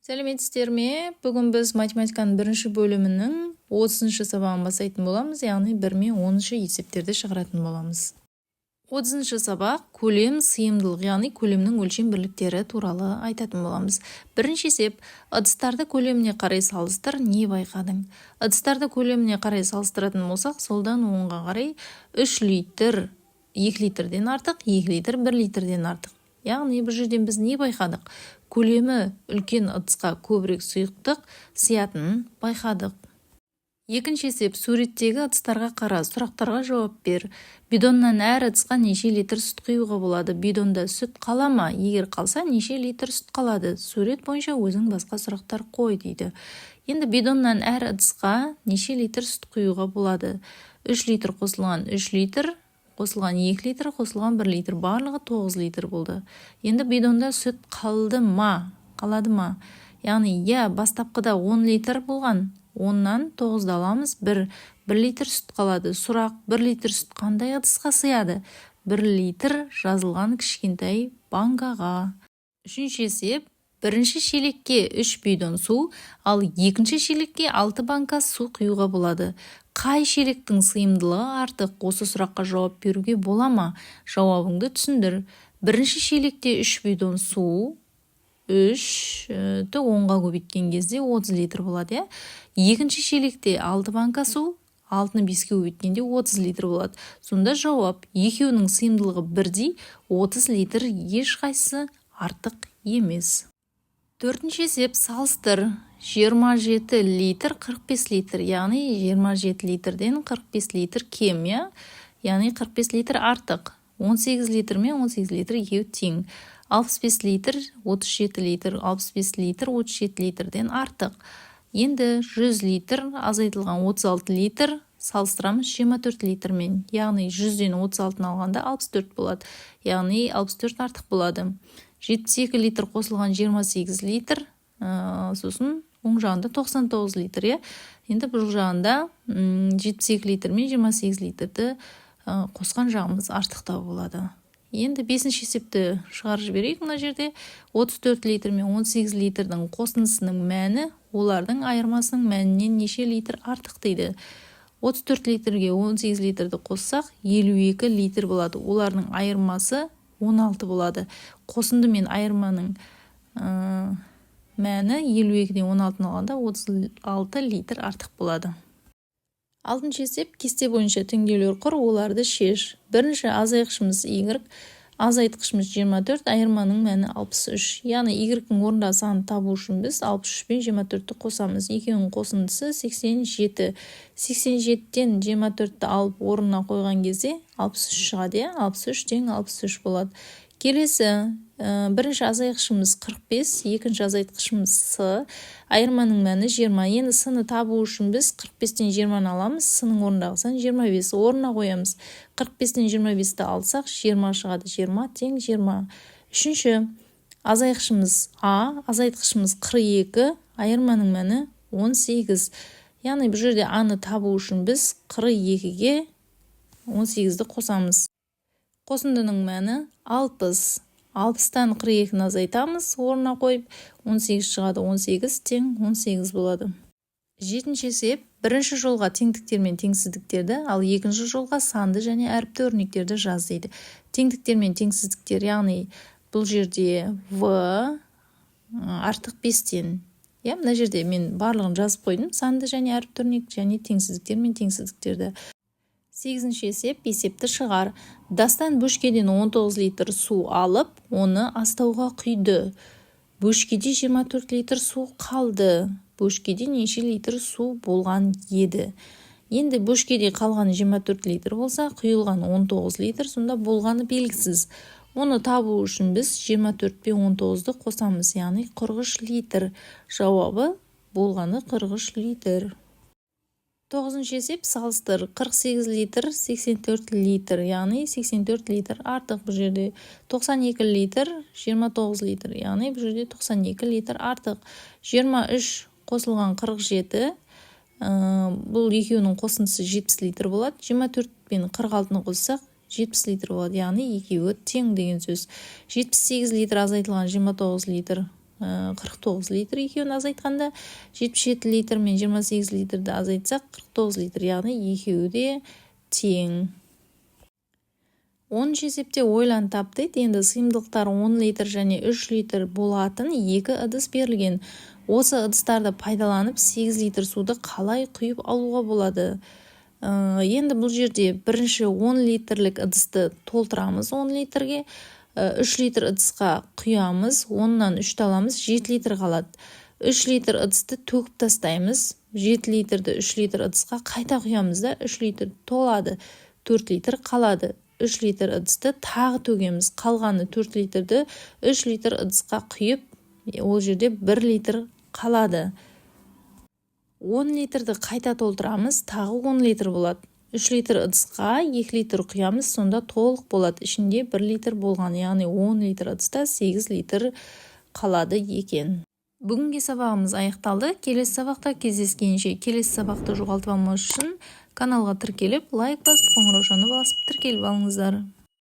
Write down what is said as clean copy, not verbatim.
Сәлеметсіздер ме? Бүгін біз математиканың бірінші бөлімінің 30-шы сабағын бастайтын боламыз, яғни 1 мен 10-шы есептерді шығаратын боламыз. 30-шы сабақ көлем сыйымдылық, яғни көлемнің өлшем бірліктері туралы айтатын боламыз. Бірінші есеп, ыдыстарды көлеміне қарай салыстыр, не байқадың? Ыдыстарды көлеміне қарай салыстыратын болсақ, солдан оңға қарай 3 литр 2 литрден артық, 2 литр 1 литрден артық. Яғни бұл жерден біз не байқадық? Көлемі үлкен ыдысқа көбірек сұйықтық сиятынын байқадық. Екінші есеп, суреттегі ыдыстарға қара, сұрақтарға жауап бер. Бидоннан әр ыдысқа неше литр сүт құюға болады? Бидонда сүт қала ма? Егер қалса, неше литр сүт қалады? Сурет бойынша өзің басқа сұрақтар қой дейді. Енді бидоннан әр ыдысқа неше литр сүт құюға болады? 3 литр қосылған 3 литр, қосылған 2 литр, қосылған 1 литр, барлығы 9 литр болды. Енді бидонда сүт қалады ма? Яғни, бастапқыда 10 литр болған, 10-нан 9-ды аламыз, 1 литр сүт қалады. Сұрақ, 1 литр сүт қандай ыдысқа сыяды? 1 литр жазылған кішкентай банкаға. Үшінші есеп, бірінші шелекке 3 бидон су, ал екінші шелекке 6 банка су құюға болады. Қай шелектің сыйымдылығы артық? Осы сұраққа жауап беруге бола ма? Жауабыңды түсіндір. Бірінші шелекте 3 бидон су, 3-ті 10-ға көбейткен кезде 30 литр болады. Екінші шелекте 6 банка су, 6-ны 5-ке көбейткенде 30 литр болады. Сонда жауап, екеуінің сыйымдылығы бірдей, 30 литр ешқайсысы артық емес. Төртінші есеп, салыстыр. 27 литр 45 литр, яғни 27 литрден 45 литр кем, яғни 45 литр артық. 18 литр мен 18 литр екеуі тең. 65 литр 37 литр, 65 литр 37 литрден артық. Енді 100 литр азайтылған 36 литр салыстырамыз 24 литрмен, яғни 100-ден 36-ны алғанда 64 болады, яғни 64 артық болады. 72 литр қосылған 28 литр, сосын оң жағында 99 литр, Енді бұл жағында 72 литр мен 28 литрді қосқан жағымыз артықтау болады. Енді 5-ші есепті шығарып жіберейік. Мына жерде 34 литр мен 18 литрдің қосындысының мәні олардың айырмасының мәнінен неше литр артық дейді. 34 литрге 18 литрді қоссақ 52 литр болады. Олардың айырмасы 16 болады. Қосынды мен айырманың мәні 52-ден 16-ны алғанда 36 литр артық болады. Алтыншы есеп, кесте бойынша теңдеулер құр, оларды шеш. Бірінші азайғышымыз Y, азайтқышымыз 24, айырманың мәні 63. Яғни Y-дің орындағы санын табу үшін біз 63 пен 24-ті қосамыз. Екеуінің қосындысы 87. 87-тен 24-ті алып орнына қойған кезде 63 шығады, 63 тең 63 болады. Келесі, бірінші азайғышымыз 45, екінші азайтқышымыз С, айырманың мәні 20. Енді С-ны табу үшін біз 45-тен 20-ны аламыз, С-ның орындағы сан 25, орнына қоямыз. 45-тен 25-ті алсақ 20 шығады, 20 тең 20. Үшінші, азайғышымыз А, азайтқышымыз 42, айырманың мәні 18. Яғни бұл жерде А-ны табу үшін біз 42-ге 18-ді қосамыз. Қосындының мәні 60. 60-тан 42-ні азайтамыз, орнына қойып, 18 шығады, 18 тең 18 болады. Жетінші есеп, бірінші жолға теңдіктер мен теңсіздіктерді, ал екінші жолға санды және әріпті өрнектерді жаз дейді. Теңдіктер мен теңсіздіктер, яғни бұл жерде В артық 5-тен. Мына жерде мен барлығын жазып қойдым, санды және әріпті өрнек және теңсіздіктер мен теңсіздіктерді. 8-ші есеп, есепті шығар. Дастан бөшкеден 19 литр су алып, оны астауға құйды. Бөшкеде 24 литр су қалды. Бөшкеде неше литр су болған еді? Енді бөшкеде қалған 24 литр болса, құйылған 19 литр, сонда болғаны белгісіз. Оны табу үшін біз 24 пен 19-ды қосамыз, яғни 43 литр. Жауабы болғаны 43 литр. 9-шы есеп, салыстыр. 48 литр, 84 литр, яғни 84 литр артық. Бұл жерде 92 литр, 29 литр, яғни бұл жерде 92 литр артық. 23 қосылған 47, бұл екеуінің қосындысы 70 литр болады. 24 пен 46-ны қоссақ 70 литр болады, яғни екеуі тең деген сөз. 78 литр азайтылған 29 литр 49 литр екеуін азайтқанда, 77 литр мен 28 литрді азайтсақ 49 литр, яғни екеуі де тең. 10 есепте ойлан тап дейді. Енді сыйымдылықтар 10 литр және 3 литр болатын екі ыдыс берілген. Осы ыдыстарды пайдаланып 8 литр суды қалай құйып алуға болады? Енді бұл жерде бірінші 10 литрлік ыдысты толтырамыз 10 литрге, 3 литр ыдысқа құямыз, 10-нан 3 аламыз, 7 литр қалады. 3 литр ыдысты төгіп тастаймыз, 7 литрді 3 литр ыдысқа қайта құямыз да, 3 литр толады, 4 литр қалады. 3 литр ыдысты тағы төгеміз, қалғаны 4 литрді 3 литр ыдысқа құйып, ол жерде 1 литр қалады. 10 литрді қайта толтырамыз, тағы 10 литр болады. 3 литр ыдысқа 2 литр құямыз, сонда толық болады. Ішінде 1 литр болған, яғни 10 литр ыдыста 8 литр қалады екен. Бүгінгі сабағымыз аяқталды. Келесі сабақта кездескенше, келесі сабақты жоғалтпамас үшін каналға тіркеліп, лайк басып, қоңыраушаны басып тіркеліп алыңыздар.